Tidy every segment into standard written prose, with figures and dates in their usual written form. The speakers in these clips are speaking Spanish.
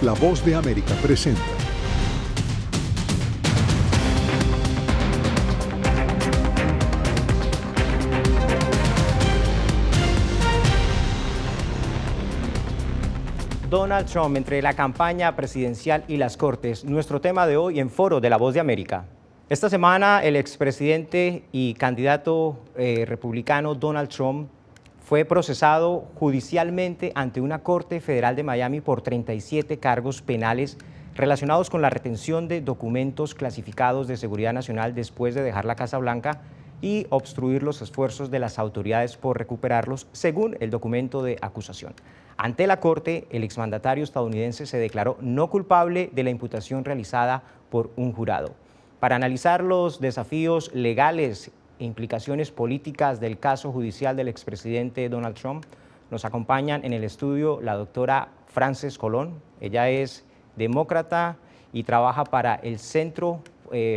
La Voz de América presenta. Donald Trump entre la campaña presidencial y las cortes, nuestro tema de hoy en Foro de La Voz de América. Esta semana el expresidente y candidato republicano Donald Trump fue procesado judicialmente ante una corte federal de Miami por 37 cargos penales relacionados con la retención de documentos clasificados de seguridad nacional después de dejar la Casa Blanca y obstruir los esfuerzos de las autoridades por recuperarlos, según el documento de acusación. Ante la Corte, el exmandatario estadounidense se declaró no culpable de la imputación realizada por un jurado. Para analizar los desafíos legales e implicaciones políticas del caso judicial del expresidente Donald Trump, nos acompañan en el estudio la doctora Frances Colón. Ella es demócrata y trabaja para el Center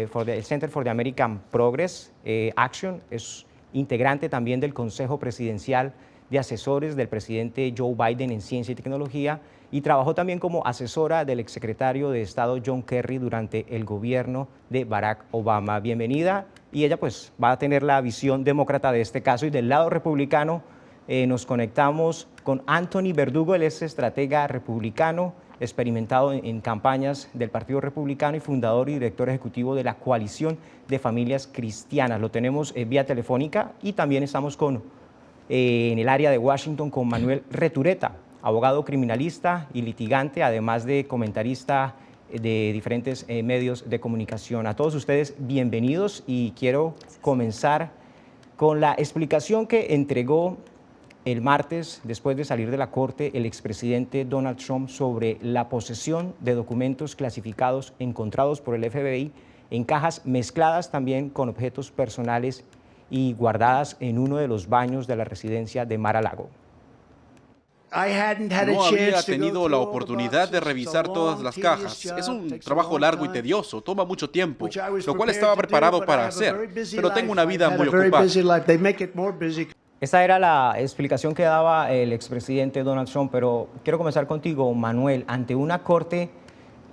for the American Progress Action. Es integrante también del Consejo Presidencial de Asesores del presidente Joe Biden en Ciencia y Tecnología y trabajó también como asesora del exsecretario de Estado John Kerry durante el gobierno de Barack Obama. Bienvenida, y ella pues va a tener la visión demócrata de este caso. Y del lado republicano nos conectamos con Anthony Verdugo. Él es estratega republicano, experimentado en campañas del Partido Republicano y fundador y director ejecutivo de la Coalición de Familias Cristianas. Lo tenemos vía telefónica, y también estamos en el área de Washington con Manuel Retureta, abogado criminalista y litigante, además de comentarista de diferentes medios de comunicación. A todos ustedes, bienvenidos, y quiero comenzar con la explicación que entregó el martes, después de salir de la corte, el expresidente Donald Trump sobre la posesión de documentos clasificados encontrados por el FBI en cajas mezcladas también con objetos personales y guardadas en uno de los baños de la residencia de Mar-a-Lago. No había tenido la oportunidad de revisar todas las cajas. Es un trabajo largo y tedioso, toma mucho tiempo, lo cual estaba preparado para hacer, pero tengo una vida muy ocupada. Esa era la explicación que daba el expresidente Donald Trump, pero quiero comenzar contigo, Manuel. Ante una corte,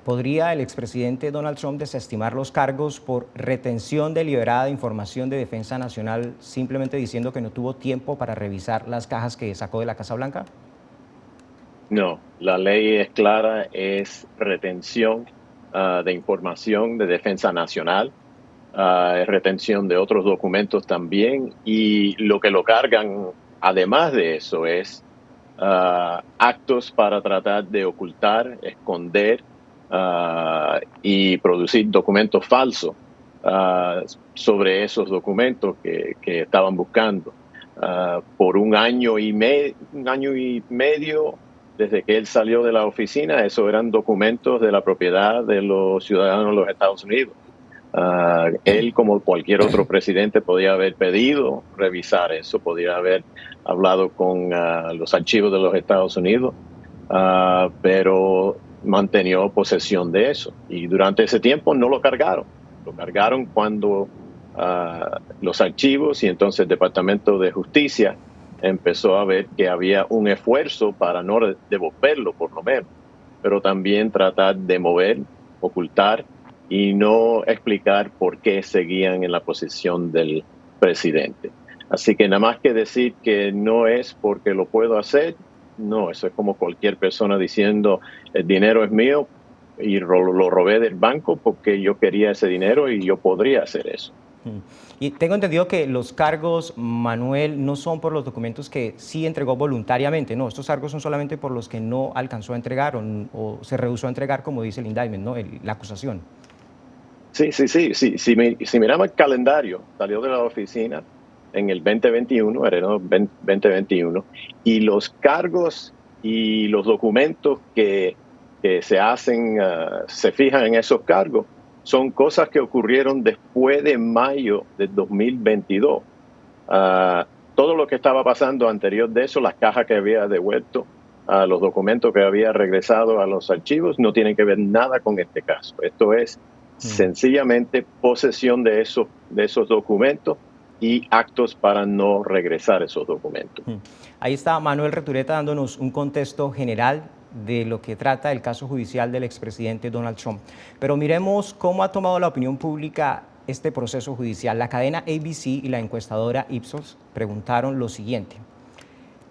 ¿podría el expresidente Donald Trump desestimar los cargos por retención deliberada de información de defensa nacional, simplemente diciendo que no tuvo tiempo para revisar las cajas que sacó de la Casa Blanca? No, la ley es clara, es retención de información de defensa nacional, es retención de otros documentos también, y lo que lo cargan, además de eso, es actos para tratar de ocultar, esconder y producir documentos falsos sobre esos documentos que estaban buscando. Por un año y medio, desde que él salió de la oficina, esos eran documentos de la propiedad de los ciudadanos de los Estados Unidos. Él, como cualquier otro presidente, podía haber pedido revisar eso, podía haber hablado con los archivos de los Estados Unidos, pero mantenió posesión de eso. Y durante ese tiempo no lo cargaron. Lo cargaron cuando los archivos y entonces el Departamento de Justicia empezó a ver que había un esfuerzo para no devolverlo, por lo menos, pero también tratar de mover, ocultar y no explicar por qué seguían en la posición del presidente. Así que nada más que decir que no es porque lo puedo hacer, no, eso es como cualquier persona diciendo el dinero es mío y lo robé del banco porque yo quería ese dinero y yo podría hacer eso. Y tengo entendido que los cargos, Manuel, no son por los documentos que sí entregó voluntariamente, no, estos cargos son solamente por los que no alcanzó a entregar o se rehusó a entregar, como dice el indictment, ¿no? La acusación. Sí. Si miramos el calendario, salió de la oficina en el 2021, enero 2021, y los cargos y los documentos que se hacen, se fijan en esos cargos, son cosas que ocurrieron después de mayo de 2022. Todo lo que estaba pasando anterior de eso, las cajas que había devuelto, los documentos que había regresado a los archivos, no tienen que ver nada con este caso. Esto es sencillamente posesión de esos documentos y actos para no regresar esos documentos. Ahí está Manuel Retureta dándonos un contexto general de lo que trata el caso judicial del expresidente Donald Trump. Pero miremos cómo ha tomado la opinión pública este proceso judicial. La cadena ABC y la encuestadora Ipsos preguntaron lo siguiente: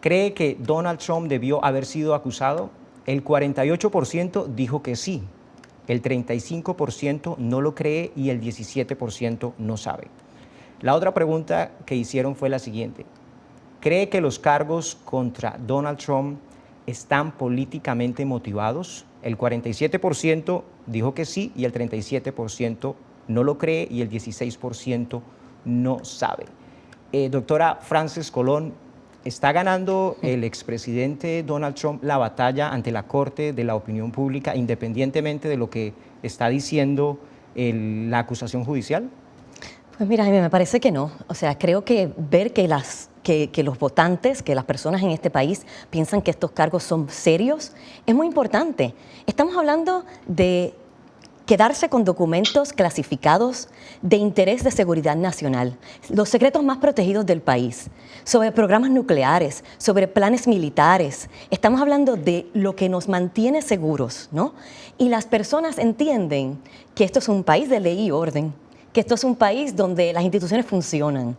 ¿cree que Donald Trump debió haber sido acusado? El 48% dijo que sí, el 35% no lo cree y el 17% no sabe. La otra pregunta que hicieron fue la siguiente: ¿cree que los cargos contra Donald Trump están políticamente motivados? El 47% dijo que sí y el 37% no lo cree y el 16% no sabe. Doctora Frances Colón, ¿está ganando el expresidente Donald Trump la batalla ante la Corte de la opinión pública, independientemente de lo que está diciendo la acusación judicial? Pues mira, Jaime, me parece que no. O sea, creo que ver que los votantes, que las personas en este país piensan que estos cargos son serios, es muy importante. Estamos hablando de quedarse con documentos clasificados de interés de seguridad nacional, los secretos más protegidos del país, sobre programas nucleares, sobre planes militares. Estamos hablando de lo que nos mantiene seguros, ¿no? Y las personas entienden que esto es un país de ley y orden, que esto es un país donde las instituciones funcionan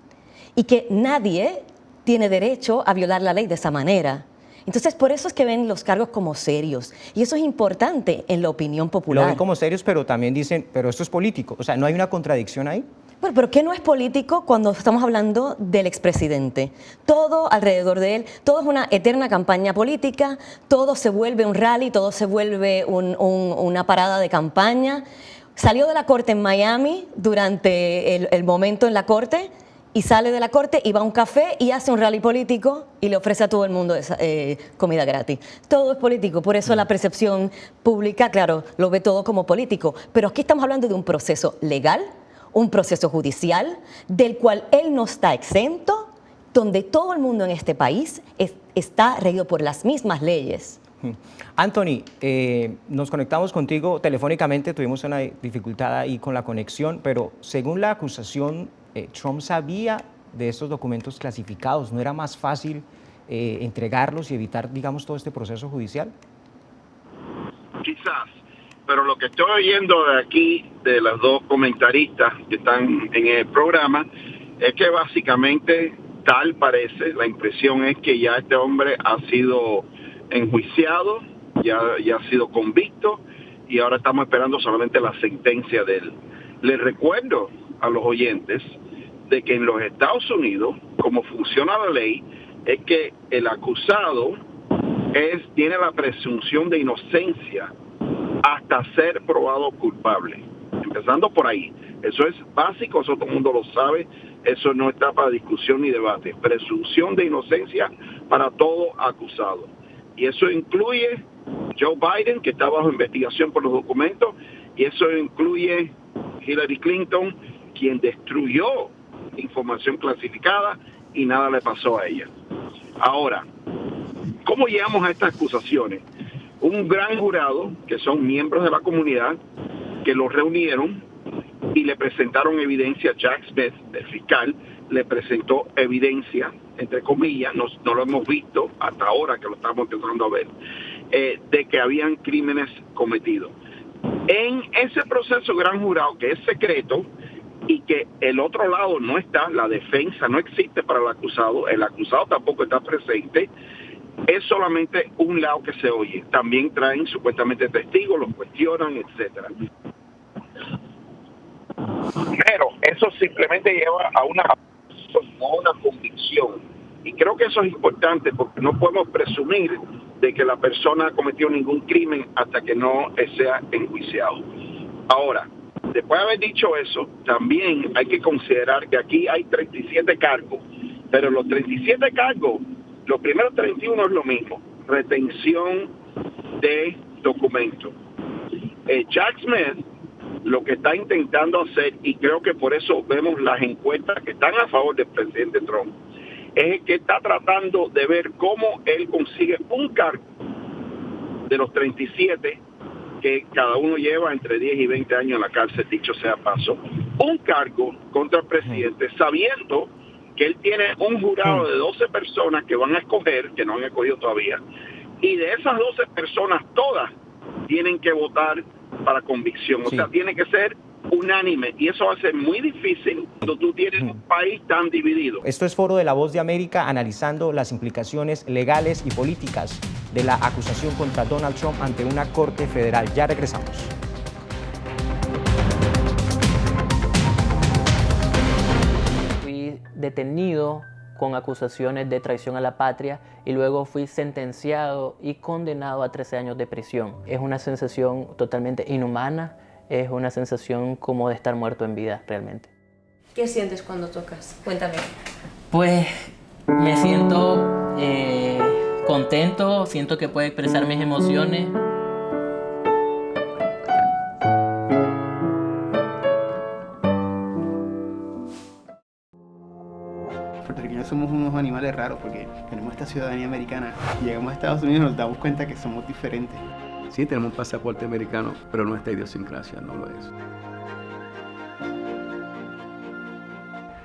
y que nadie tiene derecho a violar la ley de esa manera. Entonces, por eso es que ven los cargos como serios. Y eso es importante en la opinión popular. Lo ven como serios, pero también dicen, pero esto es político. O sea, ¿no hay una contradicción ahí? Bueno, pero ¿qué no es político cuando estamos hablando del expresidente? Todo alrededor de él, todo es una eterna campaña política, todo se vuelve un rally, todo se vuelve una parada de campaña. Salió de la corte en Miami durante el momento en la corte y sale de la corte y va a un café y hace un rally político y le ofrece a todo el mundo comida gratis. Todo es político, por eso la percepción pública, claro, lo ve todo como político. Pero aquí estamos hablando de un proceso legal, un proceso judicial, del cual él no está exento, donde todo el mundo en este país está regido por las mismas leyes. Anthony, nos conectamos contigo telefónicamente, tuvimos una dificultad ahí con la conexión, pero según la acusación, Trump sabía de estos documentos clasificados. ¿No era más fácil entregarlos y evitar, digamos, todo este proceso judicial? Quizás, pero lo que estoy oyendo de aquí, de las dos comentaristas que están en el programa, es que básicamente tal parece, la impresión es que ya este hombre ha sido enjuiciado, ya ha sido convicto y ahora estamos esperando solamente la sentencia de él. Les recuerdo a los oyentes de que en los Estados Unidos, como funciona la ley, es que el acusado tiene la presunción de inocencia hasta ser probado culpable. Empezando por ahí. Eso es básico, eso todo el mundo lo sabe, eso no está para discusión ni debate. Presunción de inocencia para todo acusado. Y eso incluye Joe Biden, que está bajo investigación por los documentos, y eso incluye Hillary Clinton, quien destruyó información clasificada y nada le pasó a ella. Ahora, ¿cómo llegamos a estas acusaciones? Un gran jurado, que son miembros de la comunidad, que los reunieron y le presentaron evidencia. Jack Smith, el fiscal, le presentó evidencia, entre comillas, no lo hemos visto hasta ahora que lo estamos empezando a ver, de que habían crímenes cometidos. En ese proceso, gran jurado, que es secreto y que el otro lado no está, la defensa no existe para el acusado tampoco está presente, es solamente un lado que se oye. También traen supuestamente testigos, los cuestionan, etcétera. Pero eso simplemente lleva a una convicción. Y creo que eso es importante porque no podemos presumir de que la persona ha cometido ningún crimen hasta que no sea enjuiciado. Ahora, después de haber dicho eso, también hay que considerar que aquí hay 37 cargos, pero los 37 cargos, los primeros 31 es lo mismo, retención de documentos. Jack Smith lo que está intentando hacer, y creo que por eso vemos las encuestas que están a favor del presidente Trump, es que está tratando de ver cómo él consigue un cargo de los 37 que cada uno lleva entre 10 y 20 años en la cárcel, dicho sea paso, un cargo contra el presidente, sabiendo que él tiene un jurado de 12 personas que van a escoger, que no han escogido todavía, y de esas 12 personas, todas tienen que votar para convicción. O sea, tiene que ser unánime, y eso va a ser muy difícil cuando tú tienes un país tan dividido. Esto es Foro de la Voz de América, analizando las implicaciones legales y políticas de la acusación contra Donald Trump ante una corte federal. Ya regresamos. Fui detenido con acusaciones de traición a la patria y luego fui sentenciado y condenado a 13 años de prisión. Es una sensación totalmente inhumana, es una sensación como de estar muerto en vida realmente. ¿Qué sientes cuando tocas? Cuéntame. Pues me siento contento, siento que puedo expresar mis emociones. Puertorriqueños somos unos animales raros porque tenemos esta ciudadanía americana. Llegamos a Estados Unidos y nos damos cuenta que somos diferentes. Sí, tenemos un pasaporte americano, pero nuestra idiosincrasia no lo es.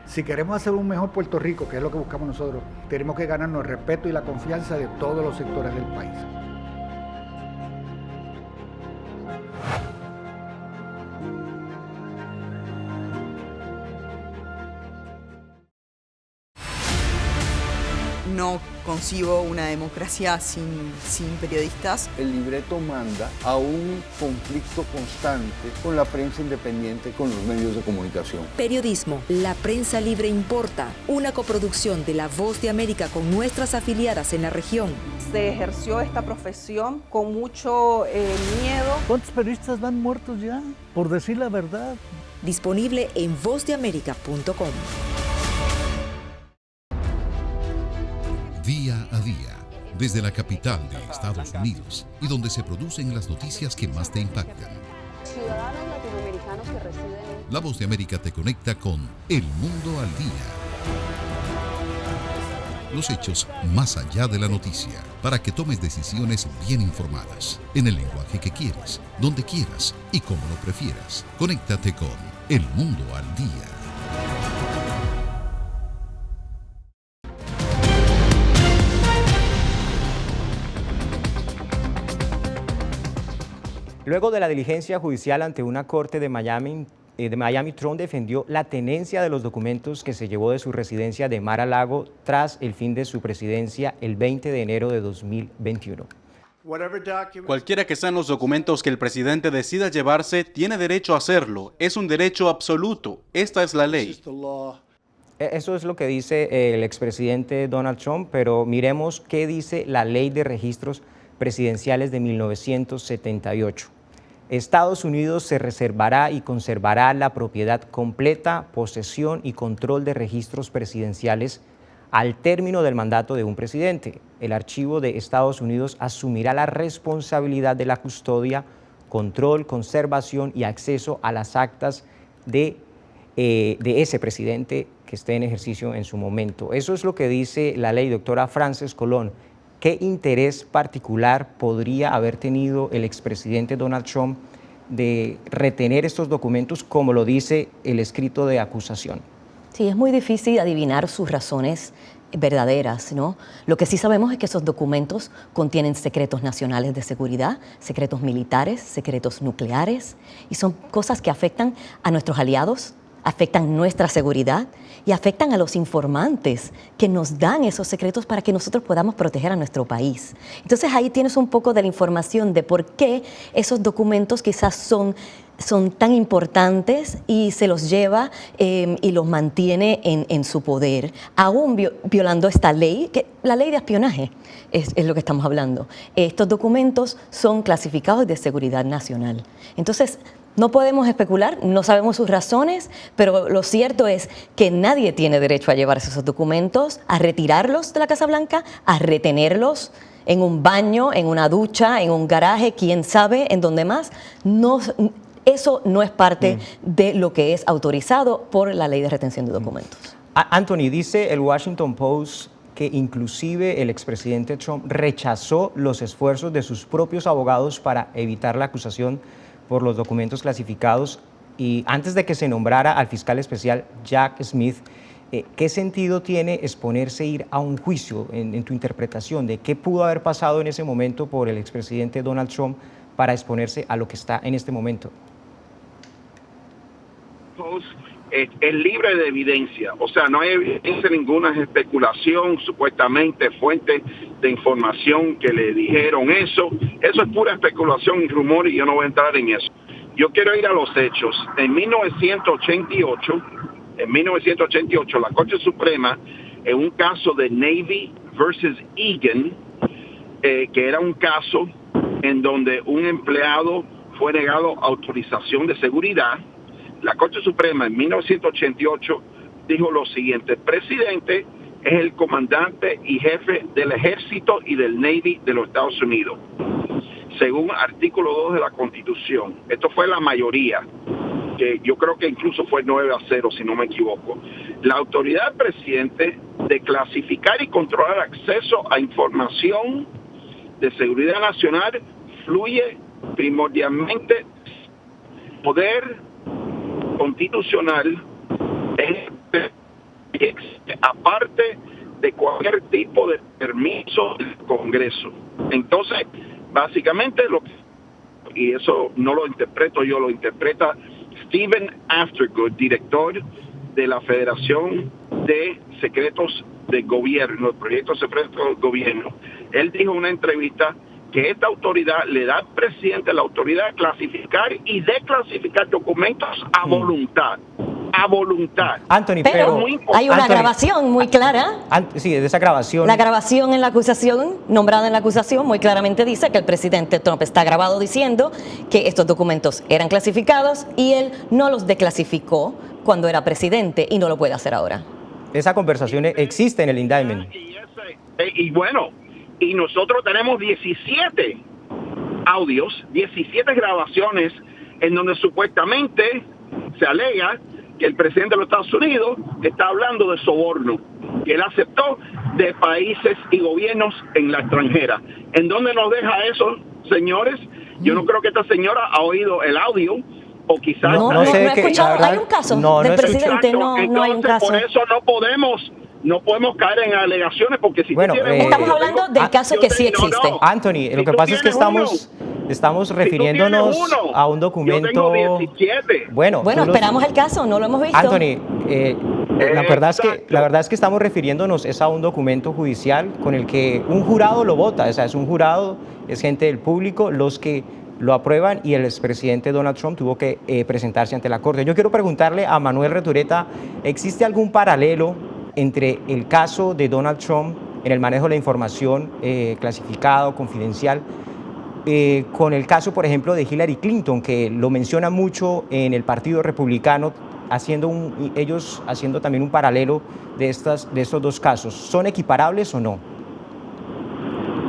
Si queremos hacer un mejor Puerto Rico, que es lo que buscamos nosotros, tenemos que ganarnos el respeto y la confianza de todos los sectores del país. No concibo una democracia sin periodistas. El libreto manda a un conflicto constante con la prensa independiente, con los medios de comunicación. Periodismo, la prensa libre importa. Una coproducción de La Voz de América con nuestras afiliadas en la región. Se ejerció esta profesión con mucho miedo. ¿Cuántos periodistas van muertos ya? Por decir la verdad. Disponible en vozdeamerica.com. Día a día, desde la capital de Estados Unidos y donde se producen las noticias que más te impactan. Ciudadanos latinoamericanos que residen en... La Voz de América te conecta con El Mundo al Día. Los hechos más allá de la noticia, para que tomes decisiones bien informadas, en el lenguaje que quieres, donde quieras y como lo prefieras. Conéctate con El Mundo al Día. Luego de la diligencia judicial ante una corte de Miami, Trump defendió la tenencia de los documentos que se llevó de su residencia de Mar-a-Lago tras el fin de su presidencia el 20 de enero de 2021. Cualquiera que sean los documentos que el presidente decida llevarse, tiene derecho a hacerlo. Es un derecho absoluto. Esta es la ley. Eso es lo que dice el expresidente Donald Trump, pero miremos qué dice la Ley de Registros Presidenciales de 1978. Estados Unidos se reservará y conservará la propiedad completa, posesión y control de registros presidenciales al término del mandato de un presidente. El archivo de Estados Unidos asumirá la responsabilidad de la custodia, control, conservación y acceso a las actas de ese presidente que esté en ejercicio en su momento. Eso es lo que dice la ley. Doctora Frances Colón, ¿qué interés particular podría haber tenido el expresidente Donald Trump de retener estos documentos, como lo dice el escrito de acusación? Sí, es muy difícil adivinar sus razones verdaderas, ¿no? Lo que sí sabemos es que esos documentos contienen secretos nacionales de seguridad, secretos militares, secretos nucleares, y son cosas que afectan a nuestros aliados, afectan nuestra seguridad y afectan a los informantes que nos dan esos secretos para que nosotros podamos proteger a nuestro país. Entonces ahí tienes un poco de la información de por qué esos documentos quizás son tan importantes y se los lleva y los mantiene en su poder, aún violando esta ley, que la ley de espionaje es lo que estamos hablando. Estos documentos son clasificados de seguridad nacional. Entonces, no podemos especular, no sabemos sus razones, pero lo cierto es que nadie tiene derecho a llevarse esos documentos, a retirarlos de la Casa Blanca, a retenerlos en un baño, en una ducha, en un garaje, quién sabe, en dónde más. No, eso no es parte de lo que es autorizado por la ley de retención de documentos. Anthony, dice el Washington Post que inclusive el expresidente Trump rechazó los esfuerzos de sus propios abogados para evitar la acusación por los documentos clasificados, y antes de que se nombrara al fiscal especial Jack Smith, ¿qué sentido tiene exponerse a ir a un juicio en tu interpretación de qué pudo haber pasado en ese momento por el expresidente Donald Trump para exponerse a lo que está en este momento? Es libre de evidencia, o sea, no hay evidencia ninguna especulación, supuestamente fuente de información que le dijeron eso es pura especulación y rumor y yo no voy a entrar en eso. Yo quiero ir a los hechos. En 1988, la Corte Suprema, en un caso de Navy versus Egan, que era un caso en donde un empleado fue negado autorización de seguridad, la Corte Suprema en 1988 dijo lo siguiente: el presidente es el comandante y jefe del ejército y del Navy de los Estados Unidos, según artículo 2 de la Constitución. Esto fue la mayoría, que yo creo que incluso fue 9-0, si no me equivoco. La autoridad del presidente de clasificar y controlar acceso a información de seguridad nacional fluye primordialmente poder constitucional, aparte de cualquier tipo de permiso del Congreso. Entonces, básicamente, y eso no lo interpreto yo, lo interpreta Stephen Aftergood, director de la Federación de Secretos de Gobierno, los proyectos secretos del gobierno. Él dijo en una entrevista que esta autoridad le da al presidente la autoridad de clasificar y desclasificar documentos a voluntad. A voluntad. Anthony, pero hay una grabación muy clara. Sí, de esa grabación. La grabación en la acusación, nombrada en la acusación, muy claramente dice que el presidente Trump está grabado diciendo que estos documentos eran clasificados y él no los declasificó cuando era presidente y no lo puede hacer ahora. Esa conversación existe en el indictment. Y bueno, y nosotros tenemos 17 audios, 17 grabaciones en donde supuestamente se alega que el presidente de los Estados Unidos está hablando de soborno, que él aceptó de países y gobiernos en la extranjera. ¿En dónde nos deja eso, señores? Yo no creo que esta señora ha oído el audio, o quizás... No sé, he escuchado, hay un caso del presidente, no hay un caso. Por eso no podemos caer en alegaciones, porque si estamos hablando del caso que sí existe. Anthony, lo que pasa es que estamos refiriéndonos a un documento. Yo tengo 17. Bueno, esperamos el caso, no lo hemos visto. Anthony, la verdad es que estamos refiriéndonos a un documento judicial con el que un jurado lo vota, o sea, es un jurado, es gente del público los que lo aprueban, y el expresidente Donald Trump tuvo que presentarse ante la Corte. Yo quiero preguntarle a Manuel Retureta, ¿existe algún paralelo entre el caso de Donald Trump en el manejo de la información clasificada o confidencial con el caso, por ejemplo, de Hillary Clinton, que lo menciona mucho en el Partido Republicano, ellos haciendo también un paralelo de estos dos casos? ¿Son equiparables o no?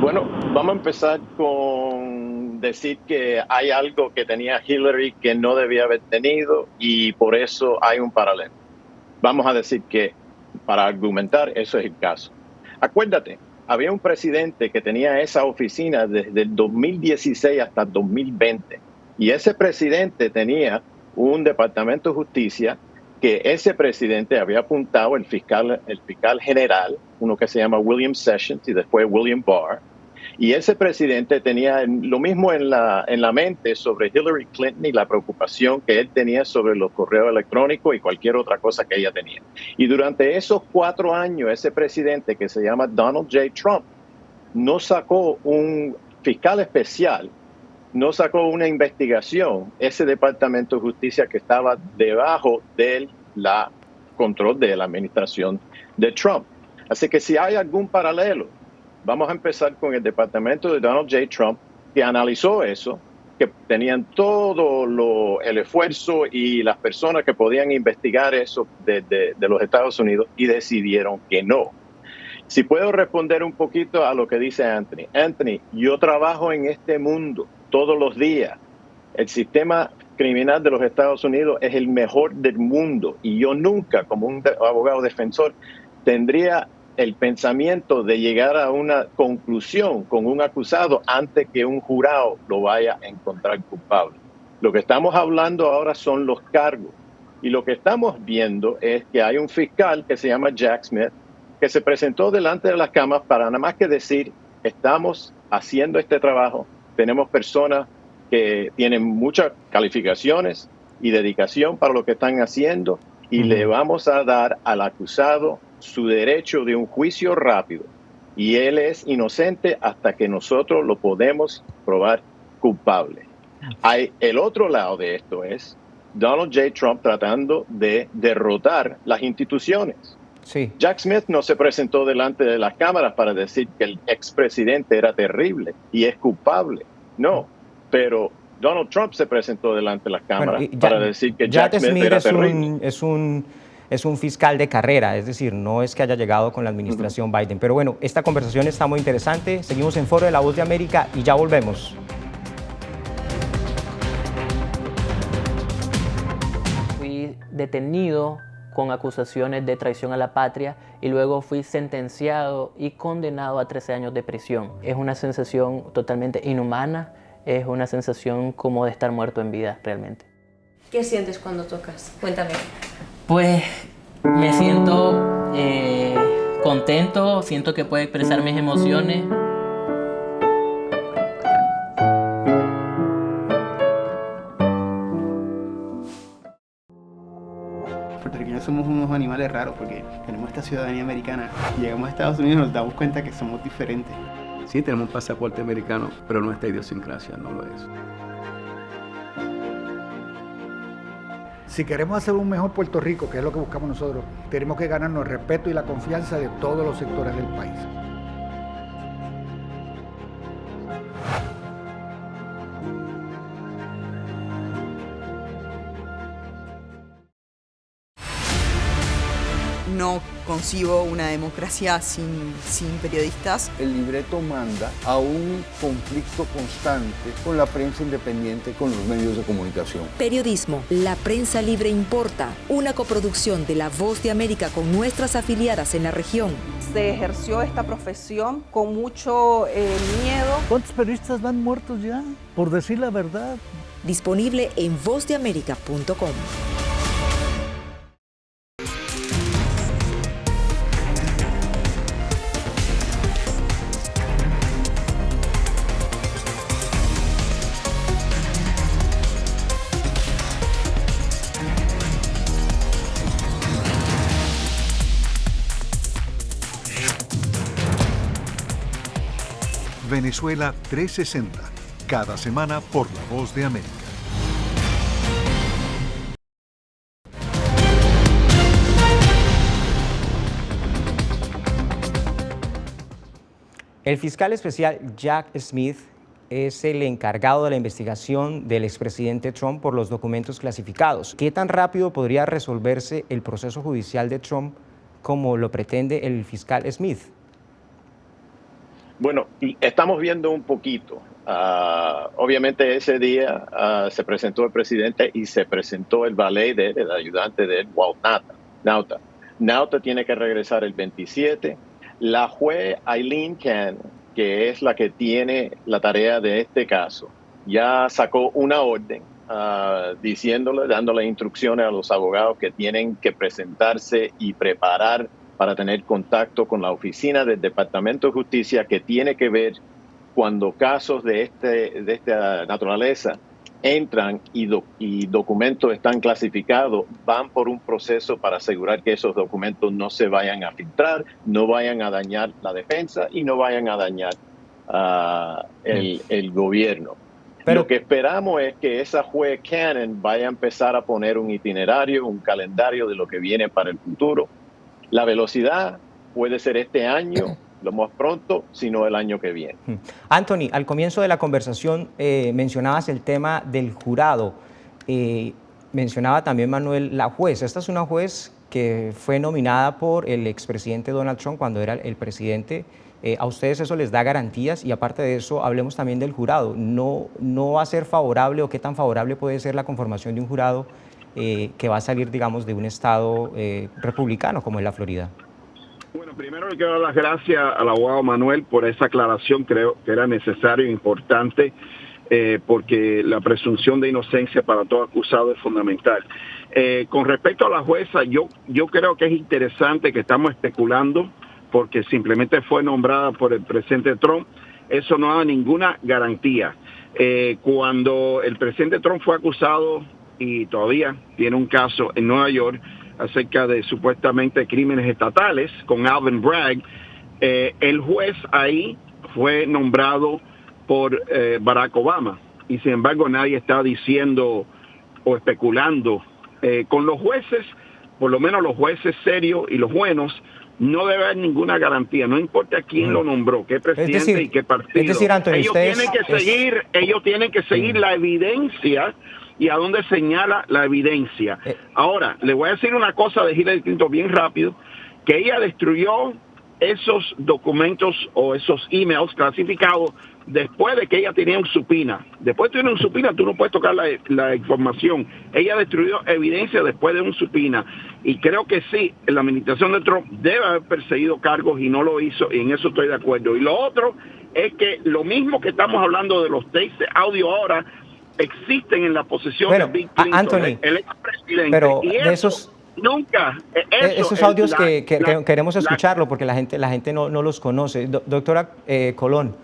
Bueno, vamos a empezar con decir que hay algo que tenía Hillary que no debía haber tenido y por eso hay un paralelo. Vamos a decir que para argumentar eso es el caso. Acuérdate, había un presidente que tenía esa oficina desde el 2016 hasta el 2020 y ese presidente tenía un departamento de justicia que ese presidente había apuntado el fiscal general, uno que se llama William Sessions y después William Barr. Y ese presidente tenía lo mismo en la mente sobre Hillary Clinton y la preocupación que él tenía sobre los correos electrónicos y cualquier otra cosa que ella tenía. Y durante esos 4 años, ese presidente que se llama Donald J. Trump no sacó un fiscal especial, no sacó una investigación, ese departamento de justicia que estaba debajo del control de la administración de Trump. Así que si hay algún paralelo, vamos a empezar con el departamento de Donald J. Trump, que analizó eso, que tenían todo el esfuerzo y las personas que podían investigar eso de los Estados Unidos y decidieron que no. Si puedo responder un poquito a lo que dice Anthony. Anthony, yo trabajo en este mundo todos los días. El sistema criminal de los Estados Unidos es el mejor del mundo y yo nunca, como un abogado defensor, tendría el pensamiento de llegar a una conclusión con un acusado antes que un jurado lo vaya a encontrar culpable. Lo que estamos hablando ahora son los cargos. Y lo que estamos viendo es que hay un fiscal que se llama Jack Smith, que se presentó delante de las cámaras para nada más que decir, estamos haciendo este trabajo, tenemos personas que tienen muchas calificaciones y dedicación para lo que están haciendo y le vamos a dar al acusado su derecho de un juicio rápido. Y él es inocente hasta que nosotros lo podemos probar culpable. Hay el otro lado de esto es Donald J. Trump tratando de derrotar las instituciones. Sí. Jack Smith no se presentó delante de las cámaras para decir que el expresidente era terrible y es culpable. No, pero Donald Trump se presentó delante de las cámaras para decir que Jack Smith era terrible. Es un fiscal de carrera, es decir, no es que haya llegado con la administración Biden. Pero bueno, esta conversación está muy interesante. Seguimos en Foro de la Voz de América y ya volvemos. Fui detenido con acusaciones de traición a la patria y luego fui sentenciado y condenado a 13 años de prisión. Es una sensación totalmente inhumana, es una sensación como de estar muerto en vida realmente. ¿Qué sientes cuando tocas? Cuéntame. Pues me siento contento, siento que puedo expresar mis emociones. Puertorriqueños somos unos animales raros porque tenemos esta ciudadanía americana. Llegamos a Estados Unidos y nos damos cuenta que somos diferentes. Sí, tenemos un pasaporte americano, pero nuestra idiosincrasia no lo es. Si queremos hacer un mejor Puerto Rico, que es lo que buscamos nosotros, tenemos que ganarnos el respeto y la confianza de todos los sectores del país. No concibo una democracia sin periodistas. El libreto manda a un conflicto constante con la prensa independiente, con los medios de comunicación. Periodismo, la prensa libre importa, una coproducción de La Voz de América con nuestras afiliadas en la región. Se ejerció esta profesión con mucho miedo. ¿Cuántos periodistas van muertos ya? Por decir la verdad. Disponible en vozdeamerica.com. Venezuela 360, cada semana por La Voz de América. El fiscal especial Jack Smith es el encargado de la investigación del expresidente Trump por los documentos clasificados. ¿Qué tan rápido podría resolverse el proceso judicial de Trump como lo pretende el fiscal Smith? Bueno, estamos viendo un poquito. Obviamente ese día se presentó el presidente y se presentó el valet de él, el ayudante de él, Walt Nauta. Nauta tiene que regresar el 27. La juez Aileen Cannon, que es la que tiene la tarea de este caso, ya sacó una orden dándole instrucciones a los abogados que tienen que presentarse y preparar para tener contacto con la oficina del Departamento de Justicia, que tiene que ver cuando casos de esta naturaleza entran y documentos están clasificados, van por un proceso para asegurar que esos documentos no se vayan a filtrar, no vayan a dañar la defensa y no vayan a dañar el gobierno. Pero lo que esperamos es que esa juez Cannon vaya a empezar a poner un itinerario, un calendario de lo que viene para el futuro. La velocidad puede ser este año, lo más pronto, sino el año que viene. Anthony, al comienzo de la conversación mencionabas el tema del jurado. Mencionaba también Manuel la juez. Esta es una juez que fue nominada por el expresidente Donald Trump cuando era el presidente. ¿A ustedes eso les da garantías? Y aparte de eso, hablemos también del jurado. ¿No va a ser favorable o qué tan favorable puede ser la conformación de un jurado que va a salir, digamos, de un estado republicano como es la Florida? Bueno, primero le quiero dar las gracias al abogado Manuel por esa aclaración, creo que era necesario e importante. porque la presunción de inocencia para todo acusado es fundamental. Con respecto a la jueza, yo creo que es interesante que estamos especulando porque simplemente fue nombrada por el presidente Trump. Eso no da ninguna garantía. Cuando el presidente Trump fue acusado, y todavía tiene un caso en Nueva York acerca de supuestamente crímenes estatales con Alvin Bragg, el juez ahí fue nombrado por Barack Obama, y sin embargo nadie está diciendo o especulando. Con los jueces, por lo menos los jueces serios y los buenos, no debe haber ninguna garantía, no importa quién lo nombró, qué presidente y qué partido. Es decir, Anthony, ellos tienen que seguir la evidencia y a dónde señala la evidencia. Ahora, le voy a decir una cosa de Hillary Clinton bien rápido, que ella destruyó esos documentos o esos emails clasificados después de que ella tenía un subpoena. Después de tener un subpoena, tú no puedes tocar la información. Ella destruyó evidencia después de un subpoena. Y creo que sí, la administración de Trump debe haber perseguido cargos y no lo hizo, y en eso estoy de acuerdo. Y lo otro es que lo mismo que estamos hablando de los tapes de audio ahora, existen en la posesión de Bill Clinton, Anthony, el expresidente. Pero y de esos... Nunca. Esos audios que queremos escucharlo porque la gente no los conoce. Doctora Colón,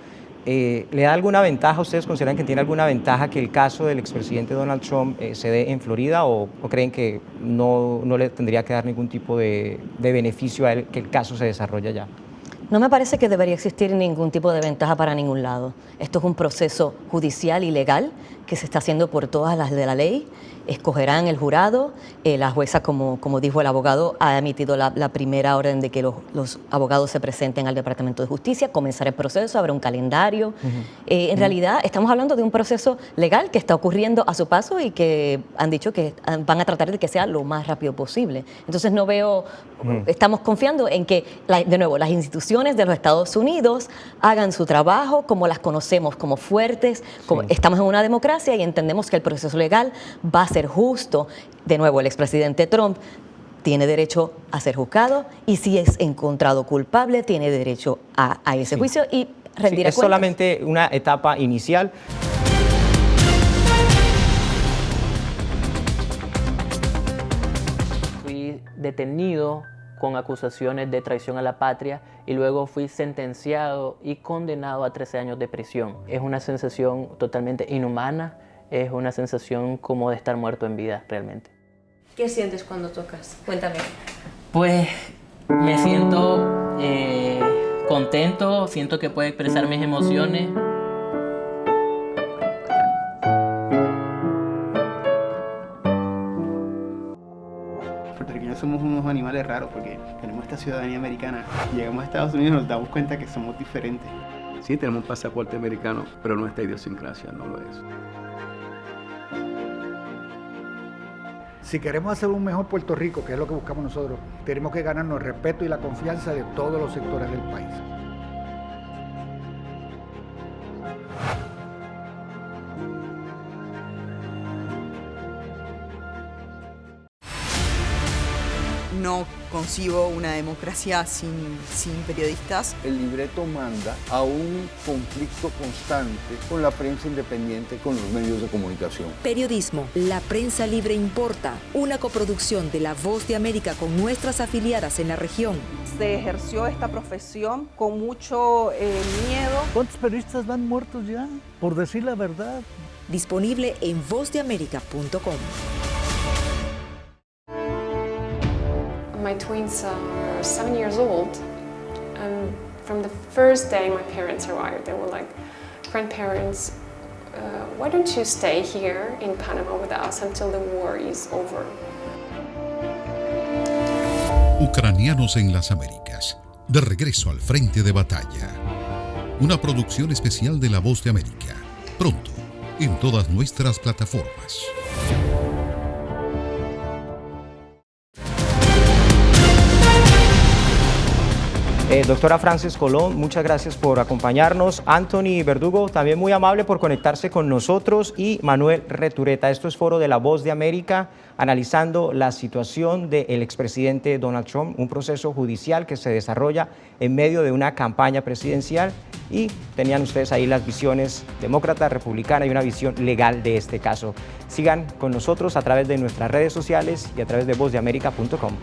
¿le da alguna ventaja? ¿Ustedes consideran que tiene alguna ventaja que el caso del expresidente Donald Trump se dé en Florida o creen que no le tendría que dar ningún tipo de beneficio a él que el caso se desarrolle allá? No me parece que debería existir ningún tipo de ventaja para ningún lado. Esto es un proceso judicial y legal que se está haciendo por todas las de la ley. Escogerán el jurado. La jueza, como dijo el abogado, ha emitido la primera orden de que los abogados se presenten al Departamento de Justicia, comenzar el proceso, habrá un calendario. En realidad estamos hablando de un proceso legal que está ocurriendo a su paso y que han dicho que van a tratar de que sea lo más rápido posible. Entonces no veo, estamos confiando en que, de nuevo, las instituciones de los Estados Unidos hagan su trabajo como las conocemos, como fuertes, como estamos en una democracia y entendemos que el proceso legal va a ser justo. De nuevo, el expresidente Trump tiene derecho a ser juzgado y si es encontrado culpable tiene derecho a ese juicio y rendir es cuentas. Solamente una etapa inicial. Fui detenido con acusaciones de traición a la patria y luego fui sentenciado y condenado a 13 años de prisión. Es una sensación totalmente inhumana. Es una sensación como de estar muerto en vida, realmente. ¿Qué sientes cuando tocas? Cuéntame. Pues me siento contento, siento que puedo expresar mis emociones. Los puertorriqueños somos unos animales raros porque tenemos esta ciudadanía americana. Llegamos a Estados Unidos y nos damos cuenta que somos diferentes. Sí, tenemos un pasaporte americano, pero nuestra idiosincrasia no lo es. Si queremos hacer un mejor Puerto Rico, que es lo que buscamos nosotros, tenemos que ganarnos el respeto y la confianza de todos los sectores del país. No concibo una democracia sin periodistas. El libreto manda a un conflicto constante con la prensa independiente, con los medios de comunicación. Periodismo, la prensa libre importa, una coproducción de La Voz de América con nuestras afiliadas en la región. Se ejerció esta profesión con mucho miedo. ¿Cuántos periodistas van muertos ya? Por decir la verdad. Disponible en vozdeamerica.com. My twins are 7 years old, and from the first day my parents arrived, they were like, grandparents, why don't you stay here in Panama with us until the war is over? Ucranianos en las Américas, de regreso al frente de batalla. Una producción especial de La Voz de América, pronto en todas nuestras plataformas. Doctora Frances Colón, muchas gracias por acompañarnos. Anthony Verdugo, también muy amable por conectarse con nosotros. Y Manuel Retureta, esto es Foro de la Voz de América, analizando la situación del expresidente Donald Trump, un proceso judicial que se desarrolla en medio de una campaña presidencial. Y tenían ustedes ahí las visiones demócrata, republicana y una visión legal de este caso. Sigan con nosotros a través de nuestras redes sociales y a través de vozdeamerica.com.